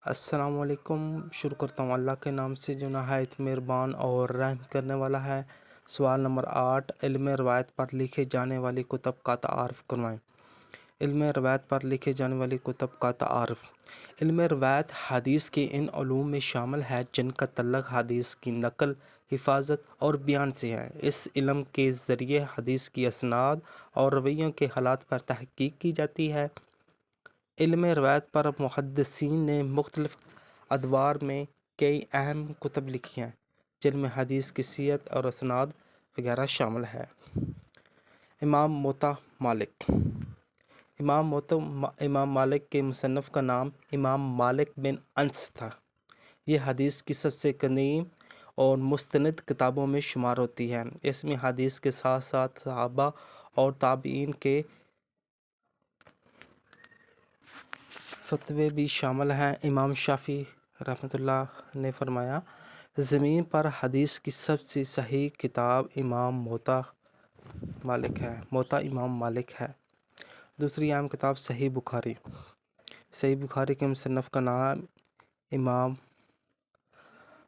السلام علیکم۔ شروع کرتا ہوں اللہ کے نام سے جو نہایت مہربان اور رحم کرنے والا ہے۔ سوال نمبر 8، علم روایت پر لکھے جانے والی کتب کا تعارف کروائیں۔ علم روایت پر لکھے جانے والی کتب کا تعارف۔ علم روایت حدیث کے ان علوم میں شامل ہے جن کا تعلق حدیث کی نقل، حفاظت اور بیان سے ہے۔ اس علم کے ذریعے حدیث کی اسناد اور رویوں کے حالات پر تحقیق کی جاتی ہے۔ علم روایت پر محدثین نے مختلف ادوار میں کئی اہم کتب لکھی ہیں جن میں حدیث کی صحت اور اسناد وغیرہ شامل ہے۔ امام موطا مالک۔ امام مالک کے مصنف کا نام امام مالک بن انس تھا۔ یہ حدیث کی سب سے قدیم اور مستند کتابوں میں شمار ہوتی ہے۔ اس میں حدیث کے ساتھ ساتھ صحابہ اور تابعین کے فتوے بھی شامل ہیں۔ امام شافعی رحمۃ اللہ نے فرمایا، زمین پر حدیث کی سب سے صحیح کتاب امام موطا امام مالک ہے۔ دوسری اہم کتاب صحیح بخاری۔ صحیح بخاری کے مصنف کا نام امام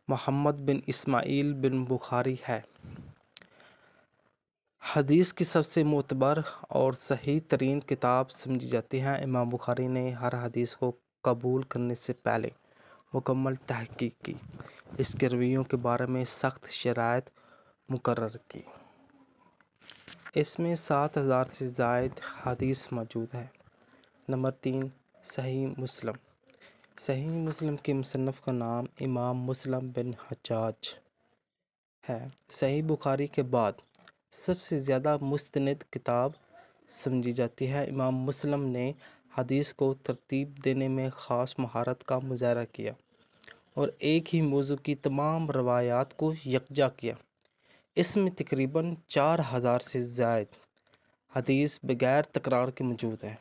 محمد بن اسماعیل بن بخاری ہے۔ حدیث کی سب سے معتبر اور صحیح ترین کتاب سمجھی جاتی ہے۔ امام بخاری نے ہر حدیث کو قبول کرنے سے پہلے مکمل تحقیق کی، اس کے رویوں کے بارے میں سخت شرائط مقرر کی۔ اس میں 7000 سے زائد حدیث موجود ہے۔ نمبر 3، صحیح مسلم۔ صحیح مسلم کے مصنف کا نام امام مسلم بن حجاج ہے۔ صحیح بخاری کے بعد سب سے زیادہ مستند کتاب سمجھی جاتی ہے۔ امام مسلم نے حدیث کو ترتیب دینے میں خاص مہارت کا مظاہرہ کیا اور ایک ہی موضوع کی تمام روایات کو یکجا کیا۔ اس میں تقریباً 4000 سے زائد حدیث بغیر تکرار کے موجود ہیں۔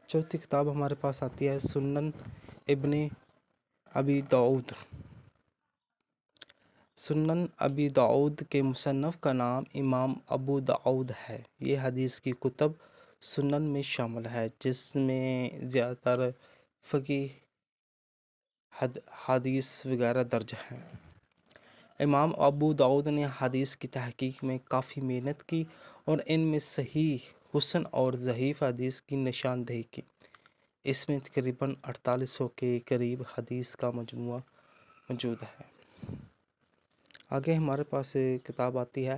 چوتھی کتاب ہمارے پاس آتی ہے سنن ابن ابی داؤد۔ سنن ابی داؤد کے مصنف کا نام امام ابو داؤد ہے۔ یہ حدیث کی کتب سنن میں شامل ہے جس میں زیادہ تر فقہی حدیث وغیرہ درج ہیں۔ امام ابو داؤد نے حدیث کی تحقیق میں کافی محنت کی اور ان میں صحیح، حسن اور ضعیف حدیث کی نشاندہی کی۔ اس میں تقریباً 4800 کے قریب حدیث کا مجموعہ موجود ہے۔ آگے ہمارے پاس کتاب آتی ہے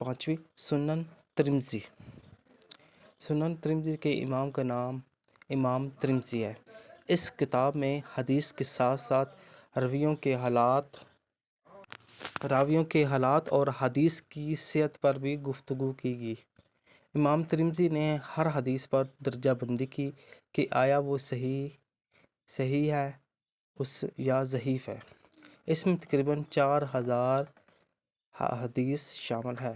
5ویں، سنن ترمذی۔ سنن ترمذی کے امام کا نام امام ترمذی ہے۔ اس کتاب میں حدیث کے ساتھ ساتھ راویوں کے حالات اور حدیث کی صحت پر بھی گفتگو کی گئی۔ امام ترمذی نے ہر حدیث پر درجہ بندی کی کہ آیا وہ صحیح ہے یا ضعیف ہے۔ اس میں تقریباً 4000 حدیث شامل ہے۔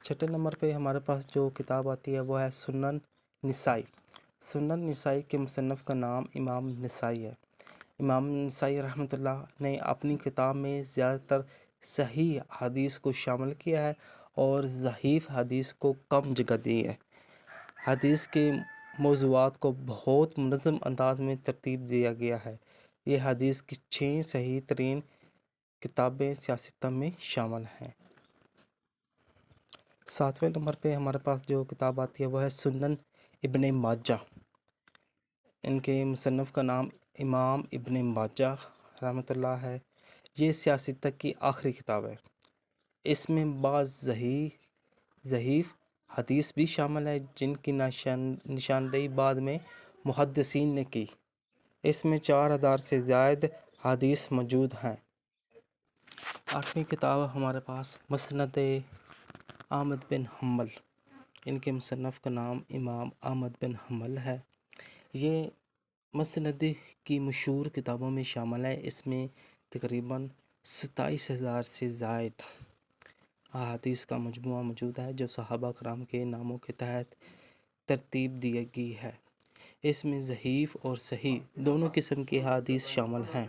چھٹے نمبر پہ ہمارے پاس جو کتاب آتی ہے وہ ہے سنن نسائی۔ سنن نسائی کے مصنف کا نام امام نسائی ہے۔ امام نسائی رحمۃ اللہ نے اپنی کتاب میں زیادہ تر صحیح حدیث کو شامل کیا ہے اور ضعیف حدیث کو کم جگہ دی ہے۔ حدیث کے موضوعات کو بہت منظم انداز میں ترتیب دیا گیا ہے۔ یہ حدیث کی 6 صحیح ترین کتابیں سیاستہ میں شامل ہیں۔ 7ویں نمبر پہ ہمارے پاس جو کتاب آتی ہے وہ ہے سنن ابن ماجہ۔ ان کے مصنف کا نام امام ابن ماجہ رحمۃ اللہ ہے۔ یہ سیاستہ کی آخری کتاب ہے۔ اس میں بعض ضعیف حدیث بھی شامل ہے جن کی نشاندہی بعد میں محدثین نے کی۔ اس میں 4000 سے زائد حدیث موجود ہیں۔ 8ویں کتاب ہمارے پاس مسند احمد بن حنبل۔ ان کے مصنف کا نام امام احمد بن حنبل ہے۔ یہ مسند کی مشہور کتابوں میں شامل ہے۔ اس میں تقریباً 27000 سے زائد احادیث کا مجموعہ موجود ہے جو صحابہ کرام کے ناموں کے تحت ترتیب دی گئی ہے۔ اس میں ضعیف اور صحیح دونوں قسم کی احادیث شامل ہیں۔